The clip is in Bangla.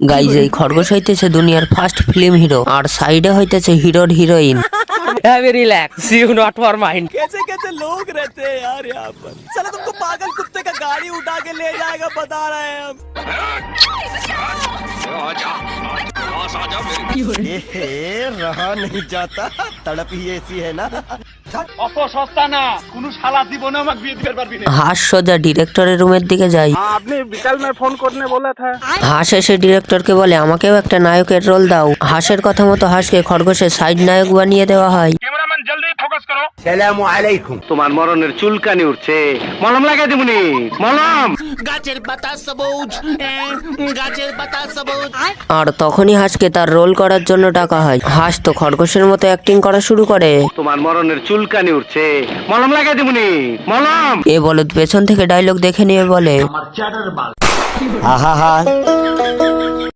গাইজ এই খরগোশ হইতেছে দুনিয়ার ফার্স্ট ফিল্ম হিরো আর সাইডে হইতেছে হিরোর heroine. Relax you not for mind. कैसे कैसे लोग रहते हैं यार यहाँ पर। चलो तुमको पागल कुत्ते का गाड़ी उठा के ले जाएगा बता रहे हैं हम। रहा नहीं जाता तड़प ही ऐसी है ना। অত সস্তা না কোন শালা জীবনে আমাকে বিয়ে দিতে পারবি না। হাঁস সোজা ডিরেক্টরের রুমের দিকে যায়। আপনি বিকাল में फोन करने बोला था। হাঁস এসে ডিরেক্টরকে বলে আমাকেও একটা নায়কের রোল দাও। হাঁসের কথা মতো হাঁসকে খরগোশের সাইড নায়ক বানিয়ে দেওয়া হয়। ক্যামেরাম্যান জলদি ফোকাস করো। সালামু আলাইকুম। তোমার মরণের চুলকানি উঠছে, মলম লাগাই দিবনি। মলম গাছের পাতা সবুজ গাছের পাতা সবুজ। আর তখনই হাঁসকে তার রোল করার জন্য ডাকা হয়। হাঁস তো খরগোশের মতো অ্যাক্টিং করা শুরু করে। তোমার মরণের চুলকানি উঠছে, মলম লাগাই দিবনি। মলম এ বলদ পেছন থেকে ডায়লগ দেখে নিয়ে বলে, আহা